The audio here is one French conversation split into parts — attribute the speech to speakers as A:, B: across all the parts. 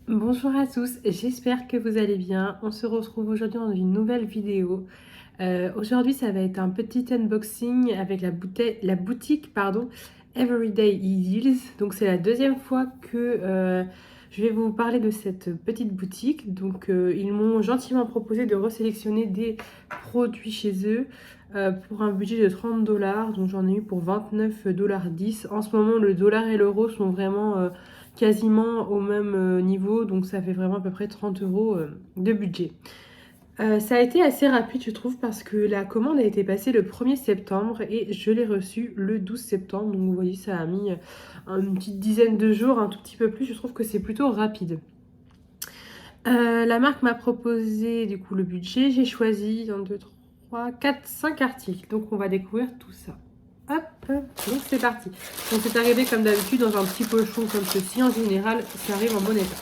A: Bonjour à tous, j'espère que vous allez bien. On se retrouve aujourd'hui dans une nouvelle vidéo. Aujourd'hui, ça va être un petit unboxing avec la boutique Everyday Deals. Donc, c'est la deuxième fois que je vais vous parler de cette petite boutique. Donc, ils m'ont gentiment proposé de resélectionner des produits chez eux pour un budget de 30 $. Donc, j'en ai eu pour 29,10 $. En ce moment, le dollar et l'euro sont vraiment quasiment au même niveau, donc ça fait vraiment à peu près 30 € de budget. Ça a été assez rapide, je trouve, parce que la commande a été passée le 1er septembre et je l'ai reçue le 12 septembre. Donc vous voyez, ça a mis une petite dizaine de jours, un tout petit peu plus. Je trouve que c'est plutôt rapide. La marque m'a proposé du coup le budget. J'ai choisi 1, 2, 3, 4, 5 articles. Donc on va découvrir tout ça. Hop, donc c'est parti. Donc c'est arrivé comme d'habitude dans un petit pochon comme ceci. En général, ça arrive en bon état.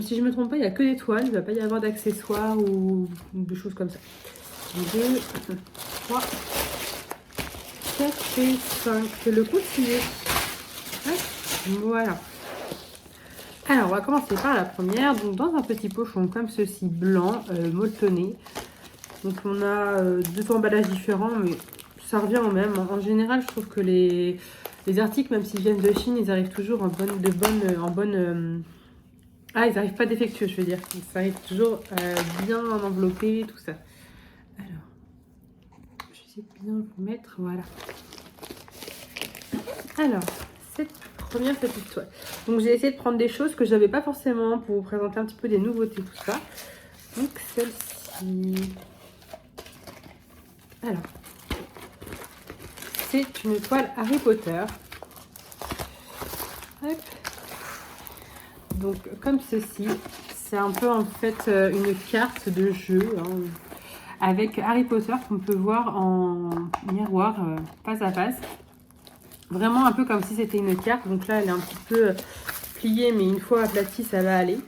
A: Si je me trompe pas, il n'y a que des toiles. Il ne va pas y avoir d'accessoires ou des choses comme ça. 2, 3, 4 et 5. Le continuer. Voilà. Alors, on va commencer par la première. Donc, dans un petit pochon comme ceci, blanc, molletonné. Donc, on a deux emballages différents, mais ça revient au même. En général, je trouve que les articles, même s'ils viennent de Chine, ils arrivent toujours Ah, ils n'arrivent pas défectueux, je veux dire. Ça arrive toujours bien enveloppé, tout ça. Alors, j'essaie de bien vous mettre, voilà. Alors, cette première petite toile. Donc, j'ai essayé de prendre des choses que je n'avais pas forcément pour vous présenter un petit peu des nouveautés, tout ça. Donc, celle-ci. Alors, c'est une toile Harry Potter. Hop. Donc, comme ceci, c'est un peu en fait une carte de jeu avec Harry Potter qu'on peut voir en miroir face à face. Vraiment un peu comme si c'était une carte. Donc là, elle est un petit peu pliée, mais une fois aplatie, ça va aller.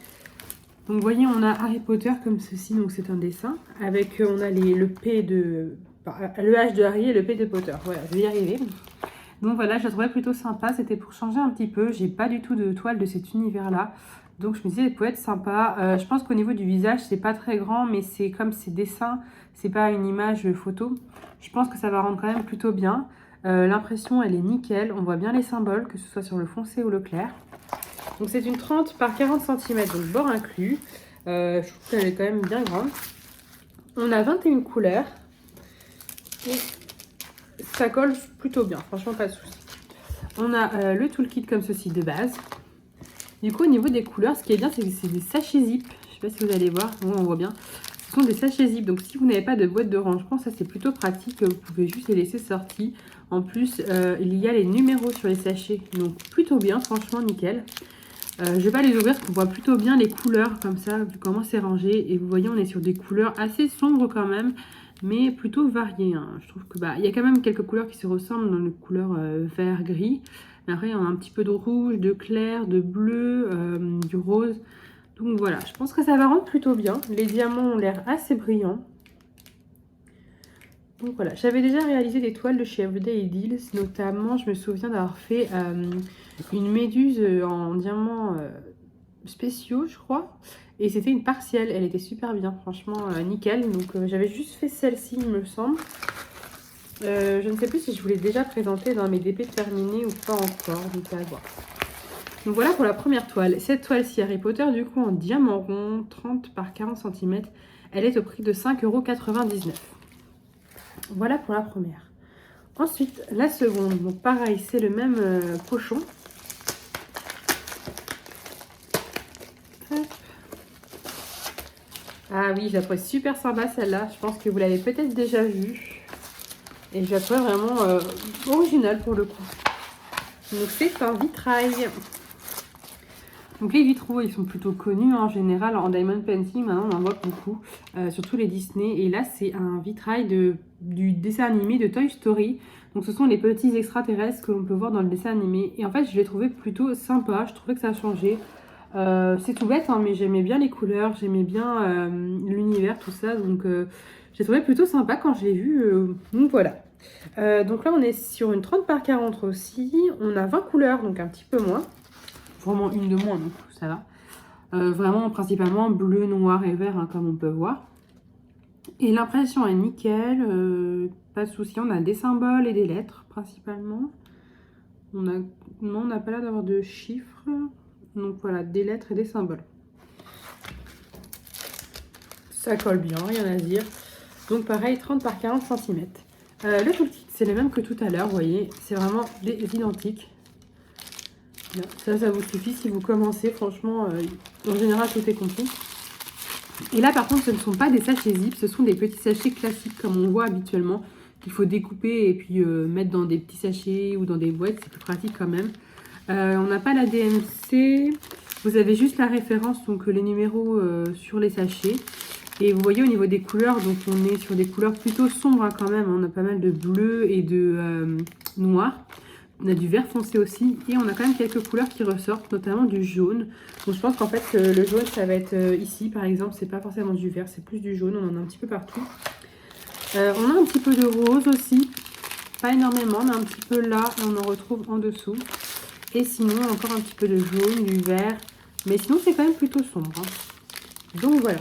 A: Donc, vous voyez, on a Harry Potter comme ceci. Donc, c'est un dessin. Avec, on a le H de Harry et le P de Potter. Voilà, je vais y arriver. Donc voilà, je la trouvais plutôt sympa. C'était pour changer un petit peu. J'ai pas du tout de toile de cet univers-là. Donc je me disais, elle pouvait être sympa. Je pense qu'au niveau du visage, c'est pas très grand, mais c'est comme ces dessins, c'est pas une image photo. Je pense que ça va rendre quand même plutôt bien. L'impression, elle est nickel. On voit bien les symboles, que ce soit sur le foncé ou le clair. Donc c'est une 30 par 40 cm, donc bord inclus. Je trouve qu'elle est quand même bien grande. On a 21 couleurs. Et ça colle plutôt bien, franchement pas de souci. On a le toolkit comme ceci de base. Du coup, au niveau des couleurs, ce qui est bien, c'est que c'est des sachets zip. Je sais pas si vous allez voir, oui, on voit bien. Ce sont des sachets zip, donc si vous n'avez pas de boîte de rangement, ça c'est plutôt pratique. Vous pouvez juste les laisser sortis. En plus, il y a les numéros sur les sachets, donc plutôt bien, franchement nickel. Je vais pas les ouvrir parce qu'on voit plutôt bien les couleurs comme ça, vu comment c'est rangé. Et vous voyez, on est sur des couleurs assez sombres quand même, mais plutôt variées. Je trouve que il y a quand même quelques couleurs qui se ressemblent dans les couleurs vert-gris. Après, on a un petit peu de rouge, de clair, de bleu, du rose. Donc voilà, je pense que ça va rendre plutôt bien. Les diamants ont l'air assez brillants. Donc voilà, j'avais déjà réalisé des toiles de chez Everyday Deals, notamment je me souviens d'avoir fait une méduse en diamants spéciaux, je crois. Et c'était une partielle, elle était super bien, franchement nickel. Donc j'avais juste fait celle-ci, il me semble. Je ne sais plus si je vous l'ai déjà présentée dans mes DP terminés ou pas encore, donc à voir. Donc voilà pour la première toile. Cette toile-ci Harry Potter, du coup en diamant rond, 30 par 40 cm, elle est au prix de 5,99 €. Voilà pour la première. Ensuite, la seconde. Donc pareil, c'est le même pochon. Hop. Ah oui, je la trouve super sympa celle-là. Je pense que vous l'avez peut-être déjà vue. Et je la trouve vraiment originale pour le coup. Donc c'est un vitrail. Donc les vitraux, ils sont plutôt connus en général en diamond painting. Maintenant, on en voit beaucoup, surtout les Disney. Et là, c'est un vitrail du dessin animé de Toy Story. Donc ce sont les petits extraterrestres que l'on peut voir dans le dessin animé. Et en fait, je l'ai trouvé plutôt sympa. Je trouvais que ça changeait. C'est tout bête, mais j'aimais bien les couleurs, j'aimais bien l'univers, tout ça. Donc j'ai trouvé plutôt sympa quand je l'ai vu. Donc voilà. Donc là, on est sur une 30 par 40 aussi. On a 20 couleurs, donc un petit peu moins. vraiment une de moins, donc ça va. Vraiment principalement bleu, noir et vert, hein, comme on peut voir. Et l'impression est nickel, pas de souci. On a des symboles et des lettres principalement. Non, on n'a pas l'air d'avoir de chiffres. Donc voilà, des lettres et des symboles. Ça colle bien, rien à dire. Donc pareil, 30 par 40 cm. Le toolkit, c'est le même que tout à l'heure, vous voyez. C'est vraiment identique. Ça vous suffit si vous commencez. Franchement, en général, tout est compris. Et là, par contre, ce ne sont pas des sachets zip. Ce sont des petits sachets classiques, comme on voit habituellement, qu'il faut découper et puis mettre dans des petits sachets ou dans des boîtes. C'est plus pratique quand même. On n'a pas la DMC. Vous avez juste la référence, donc les numéros sur les sachets. Et vous voyez au niveau des couleurs, donc on est sur des couleurs plutôt sombres hein, quand même. On a pas mal de bleu et de noir. On a du vert foncé aussi. Et on a quand même quelques couleurs qui ressortent, notamment du jaune. Donc je pense qu'en fait le jaune ça va être ici par exemple. C'est pas forcément du vert, c'est plus du jaune. On en a un petit peu partout. On a un petit peu de rose aussi. Pas énormément, mais un petit peu là. On en retrouve en dessous. Et sinon encore un petit peu de jaune, du vert. Mais sinon c'est quand même plutôt sombre. Hein. Donc voilà.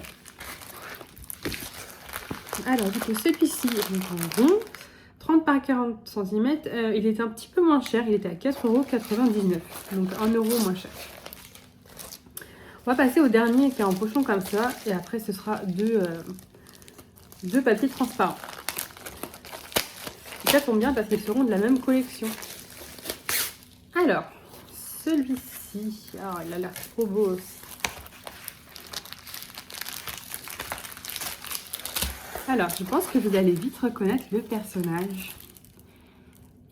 A: Alors, du coup, celui-ci est en rond, 30 par 40 cm. Il était un petit peu moins cher, il était à 4,99 €, donc 1 € moins cher. On va passer au dernier qui est en pochon comme ça, et après ce sera deux papiers transparents. Et ça tombe bien parce qu'ils seront de la même collection. Alors, celui-ci, oh, il a l'air trop beau aussi. Alors, je pense que vous allez vite reconnaître le personnage.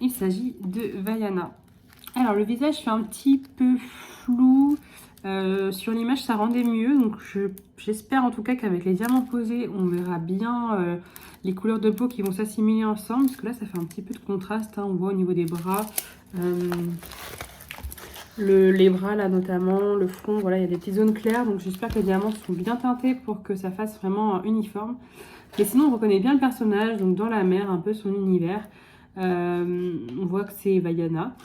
A: Il s'agit de Vaiana. Alors, le visage fait un petit peu flou. Sur l'image, ça rendait mieux. Donc, j'espère en tout cas qu'avec les diamants posés, on verra bien les couleurs de peau qui vont s'assimiler ensemble. Parce que là, ça fait un petit peu de contraste. Hein. On voit au niveau des bras. Les bras, là, notamment. Le front, voilà, il y a des petites zones claires. Donc, j'espère que les diamants sont bien teintés pour que ça fasse vraiment uniforme. Mais sinon, on reconnaît bien le personnage, donc dans la mer, un peu son univers. On voit que c'est Vaiana.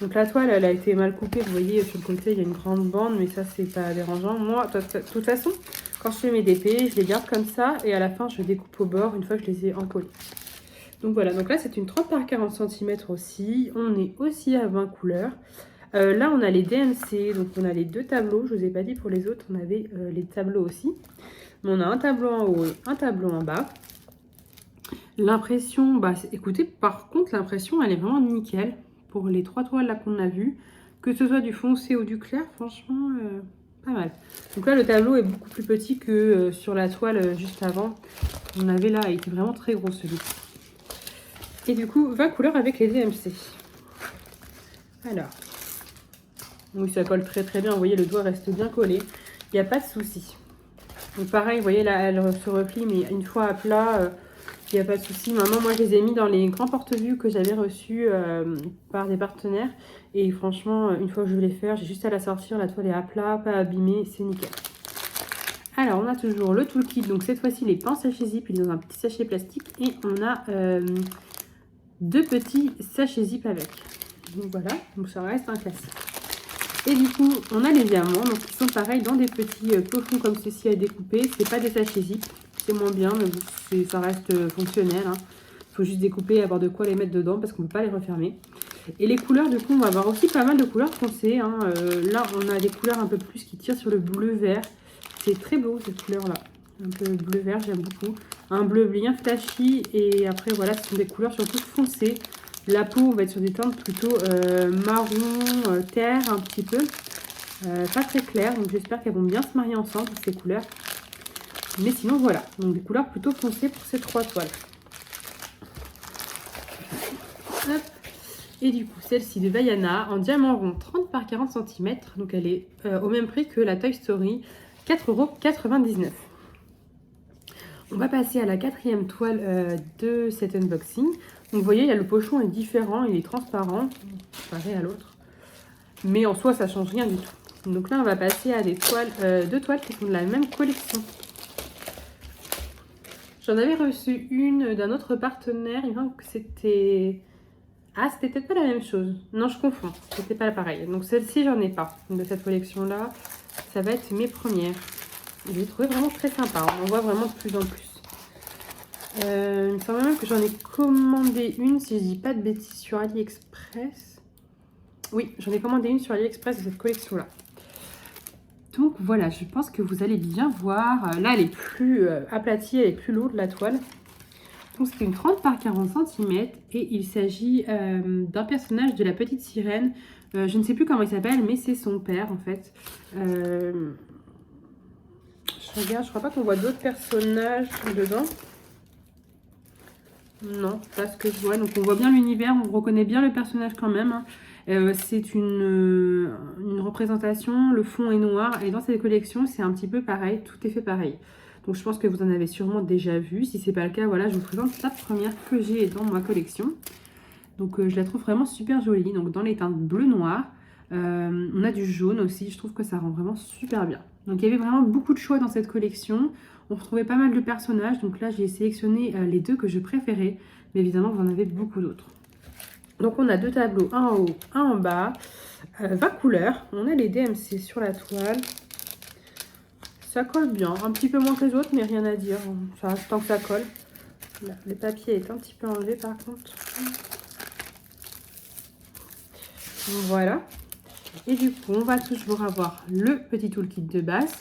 A: Donc la toile, elle a été mal coupée. Vous voyez, sur le côté, il y a une grande bande, mais ça, c'est pas dérangeant. Moi, de toute façon, quand je fais mes DP, je les garde comme ça. Et à la fin, je découpe au bord une fois que je les ai encollés. Donc voilà, donc là, c'est une 30 par 40 cm aussi. On est aussi à 20 couleurs. Là, on a les DMC, donc on a les deux tableaux. Je vous ai pas dit pour les autres, on avait les tableaux aussi. Mais on a un tableau en haut et un tableau en bas. L'impression, bah écoutez, par contre, l'impression, elle est vraiment nickel pour les trois toiles là qu'on a vues. Que ce soit du foncé ou du clair, franchement, pas mal. Donc là, le tableau est beaucoup plus petit que sur la toile juste avant. On avait là, il était vraiment très gros celui-ci. Et du coup, 20 couleurs avec les DMC. Alors, oui, ça colle très très bien. Vous voyez, le doigt reste bien collé. Il n'y a pas de souci. Donc pareil, vous voyez là, elle se replie, mais une fois à plat, il n'y a pas de souci. Maintenant, moi, je les ai mis dans les grands porte-vue que j'avais reçus par des partenaires. Et franchement, une fois que je vais les faire, j'ai juste à la sortir. La toile est à plat, pas abîmée, c'est nickel. Alors, on a toujours le toolkit. Donc cette fois-ci, les pinces sachets zip, il est dans un petit sachet plastique. Et on a deux petits sachets zip avec. Donc voilà, donc ça reste un classique. Et du coup, on a les diamants, donc ils sont pareils dans des petits pochons comme ceci à découper. C'est pas des sachets zip, c'est moins bien, mais bon, ça reste fonctionnel. Hein. Il faut juste découper et avoir de quoi les mettre dedans parce qu'on ne peut pas les refermer. Et les couleurs, du coup, on va avoir aussi pas mal de couleurs foncées. Hein. Là, on a des couleurs un peu plus qui tirent sur le bleu-vert. C'est très beau cette couleur-là. Un peu bleu-vert, j'aime beaucoup. Un bleu bien flashy. Et après, voilà, ce sont des couleurs surtout foncées. La peau va être sur des teintes plutôt marron, terre un petit peu. Pas très clair, donc j'espère qu'elles vont bien se marier ensemble, ces couleurs. Mais sinon, voilà. Donc des couleurs plutôt foncées pour ces trois toiles. Hop. Et du coup, celle-ci de Vaiana en diamant rond 30 par 40 cm. Donc elle est au même prix que la Toy Story, 4,99 €. On va passer à la quatrième toile de cet unboxing. Donc vous voyez, le pochon est différent, il est transparent, comparé à l'autre. Mais en soi, ça ne change rien du tout. Donc là, on va passer à des toiles, deux toiles qui sont de la même collection. J'en avais reçu une d'un autre partenaire, il me semble que c'était Ah, c'était peut-être pas la même chose. Non, je confonds. C'était pas pareil. Donc celle-ci, j'en ai pas. De cette collection-là, ça va être mes premières. Je l'ai trouvé vraiment très sympa. On en voit vraiment de plus en plus. Il me semble même que j'en ai commandé une, si je dis pas de bêtises, sur AliExpress. Oui, j'en ai commandé une sur AliExpress de cette collection-là. Donc voilà, je pense que vous allez bien voir. Là, elle est plus aplatie, elle est plus lourde, la toile. Donc c'est une 30 par 40 cm et il s'agit d'un personnage de la petite sirène. Je ne sais plus comment il s'appelle, mais c'est son père en fait. Je regarde, je crois pas qu'on voit d'autres personnages dedans. Non, pas ce que je vois. Donc on voit bien l'univers, on reconnaît bien le personnage quand même. Hein. C'est une représentation, le fond est noir. Et dans cette collection, c'est un petit peu pareil, tout est fait pareil. Donc je pense que vous en avez sûrement déjà vu. Si c'est pas le cas, voilà, je vous présente la première que j'ai dans ma collection. Donc je la trouve vraiment super jolie. Donc dans les teintes bleu-noir, on a du jaune aussi. Je trouve que ça rend vraiment super bien. Donc il y avait vraiment beaucoup de choix dans cette collection. On retrouvait pas mal de personnages. Donc là, j'ai sélectionné les deux que je préférais. Mais évidemment, vous en avez beaucoup d'autres. Donc on a deux tableaux, un en haut, un en bas. 20 couleurs. On a les DMC sur la toile. Ça colle bien. Un petit peu moins que les autres, mais rien à dire. Ça, tant que ça colle. Là, le papier est un petit peu enlevé par contre. Voilà. Et du coup, on va toujours avoir le petit toolkit de base.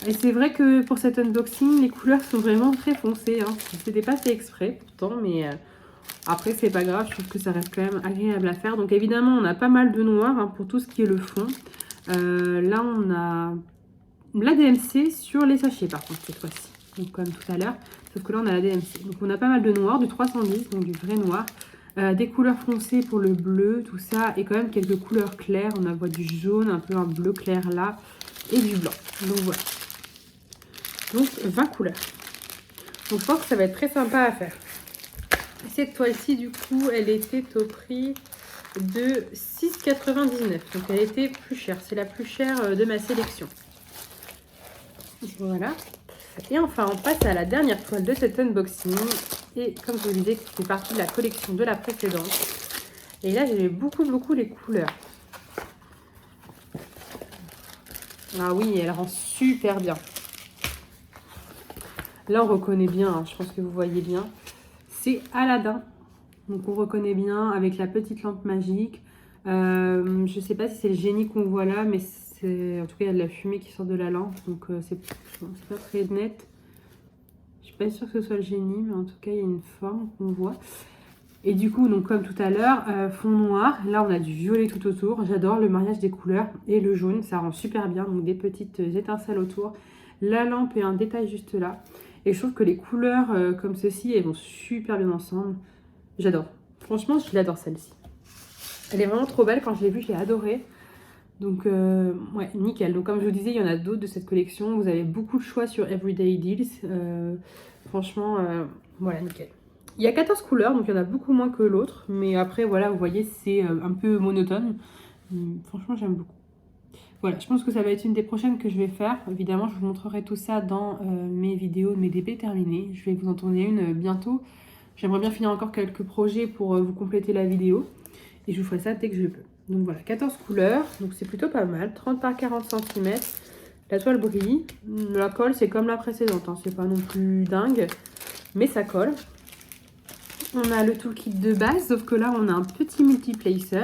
A: Et c'est vrai que pour cet unboxing, les couleurs sont vraiment très foncées. Hein. C'était pas fait exprès pourtant, mais après, c'est pas grave. Je trouve que ça reste quand même agréable à faire. Donc évidemment, on a pas mal de noir hein, pour tout ce qui est le fond. Là, on a la DMC sur les sachets par contre cette fois-ci. Donc comme tout à l'heure, sauf que là, on a la DMC. Donc on a pas mal de noir, du 310, donc du vrai noir. Des couleurs foncées pour le bleu, tout ça, et quand même quelques couleurs claires. On voit du jaune, un peu un bleu clair là, et du blanc. Donc voilà. Donc 20 couleurs. Donc je pense que ça va être très sympa à faire. Cette toile-ci, du coup, elle était au prix de 6,99. Donc elle était plus chère. C'est la plus chère de ma sélection. Voilà. Et enfin, on passe à la dernière toile de cet unboxing. Et comme je vous disais, qui fait partie de la collection de la précédente. Et là, j'aimais beaucoup les couleurs. Ah oui, elle rend super bien. Là, on reconnaît bien, hein, je pense que vous voyez bien. C'est Aladdin. Donc, on reconnaît bien avec la petite lampe magique. Je ne sais pas si c'est le génie qu'on voit là, mais en tout cas, il y a de la fumée qui sort de la lampe. Donc, c'est pas très net. Je suis pas sûre que ce soit le génie, mais en tout cas, il y a une forme qu'on voit. Et du coup, donc comme tout à l'heure, fond noir. Là, on a du violet tout autour. J'adore le mariage des couleurs. Et le jaune, ça rend super bien. Donc, des petites étincelles autour. La lampe et un détail juste là. Et je trouve que les couleurs comme ceci, elles vont super bien ensemble. J'adore. Franchement, je l'adore celle-ci. Elle est vraiment trop belle. Quand je l'ai vue, je l'ai adorée. Donc, ouais, nickel. Donc, comme je vous disais, il y en a d'autres de cette collection. Vous avez beaucoup de choix sur Everyday Deals. Franchement, voilà, nickel. Il y a 14 couleurs, donc il y en a beaucoup moins que l'autre. Mais après, voilà, vous voyez, c'est un peu monotone. Franchement, j'aime beaucoup. Voilà, je pense que ça va être une des prochaines que je vais faire. Évidemment, je vous montrerai tout ça dans mes vidéos de mes DP terminés. Je vais vous en tourner une bientôt. J'aimerais bien finir encore quelques projets pour vous compléter la vidéo. Et je vous ferai ça dès que je peux. Donc voilà, 14 couleurs. Donc c'est plutôt pas mal. 30 par 40 cm. La toile brille. La colle, c'est comme la précédente. Hein. C'est pas non plus dingue. Mais ça colle. On a le toolkit de base. Sauf que là, on a un petit multiplacer.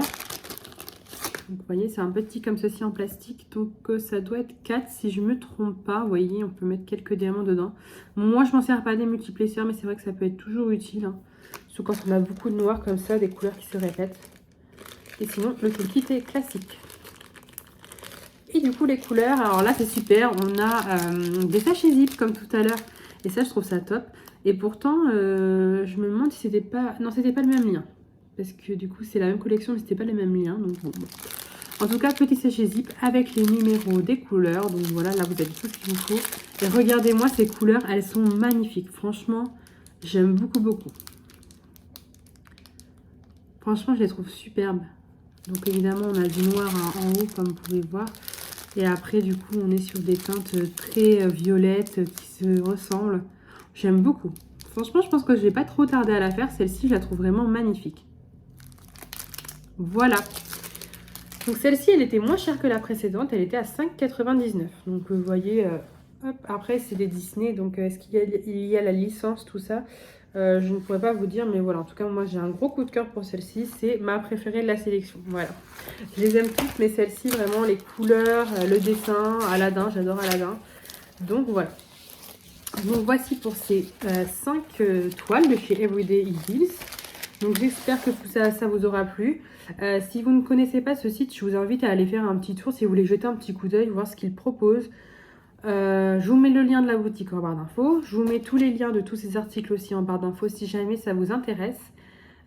A: Donc, vous voyez, c'est un petit comme ceci en plastique. Donc, ça doit être 4 si je ne me trompe pas. Vous voyez, on peut mettre quelques diamants dedans. Moi, je m'en sers pas des multiplacers, mais c'est vrai que ça peut être toujours utile. Hein. Surtout quand on a beaucoup de noir comme ça, des couleurs qui se répètent. Et sinon, le toolkit est classique. Et du coup, les couleurs, alors là, c'est super. On a des sachets zip comme tout à l'heure. Et ça, je trouve ça top. Et pourtant, je me demande si c'était pas... Non, c'était pas le même lien. Parce que du coup, c'est la même collection, mais c'était pas les mêmes liens. Donc bon. En tout cas, petit sachet zip avec les numéros des couleurs. Donc voilà, là, vous avez tout ce qu'il vous faut. Et regardez-moi ces couleurs, elles sont magnifiques. Franchement, j'aime beaucoup. Franchement, je les trouve superbes. Donc évidemment, on a du noir en haut, comme vous pouvez voir. Et après, du coup, on est sur des teintes très violettes qui se ressemblent. J'aime beaucoup. Franchement, je pense que je vais pas trop tarder à la faire. Celle-ci, je la trouve vraiment magnifique. Voilà. Donc celle-ci, elle était moins chère que la précédente. Elle était à 5,99 €. Donc vous voyez, hop, après c'est des Disney. Donc est-ce qu'il y a la licence, tout ça, je ne pourrais pas vous dire. Mais voilà, en tout cas, moi j'ai un gros coup de cœur pour celle-ci. C'est ma préférée de la sélection. Voilà. Je les aime toutes, mais celle-ci, vraiment, les couleurs, le dessin, Aladdin, j'adore Aladdin. Donc voilà. Donc voici pour ces 5 toiles de chez Everyday Easels. Donc j'espère que ça vous aura plu. Si vous ne connaissez pas ce site, je vous invite à aller faire un petit tour si vous voulez jeter un petit coup d'œil, voir ce qu'ils proposent. Je vous mets le lien de la boutique en barre d'infos. Je vous mets tous les liens de tous ces articles aussi en barre d'infos si jamais ça vous intéresse.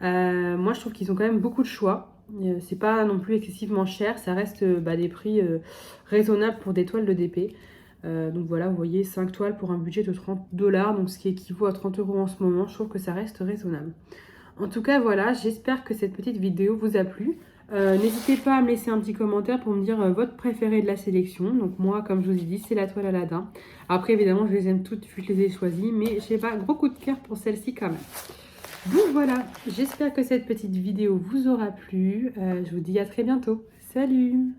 A: Moi je trouve qu'ils ont quand même beaucoup de choix. C'est pas non plus excessivement cher. Ça reste des prix raisonnables pour des toiles de DP. Donc voilà, vous voyez 5 toiles pour un budget de 30 $, donc ce qui équivaut à 30 € en ce moment. Je trouve que ça reste raisonnable. En tout cas, voilà, j'espère que cette petite vidéo vous a plu. N'hésitez pas à me laisser un petit commentaire pour me dire votre préféré de la sélection. Donc moi, comme je vous ai dit, c'est la toile Aladdin. Après, évidemment, je les aime toutes, je les ai choisies, mais je sais pas, gros coup de cœur pour celle-ci quand même. Donc voilà, j'espère que cette petite vidéo vous aura plu. Je vous dis à très bientôt. Salut!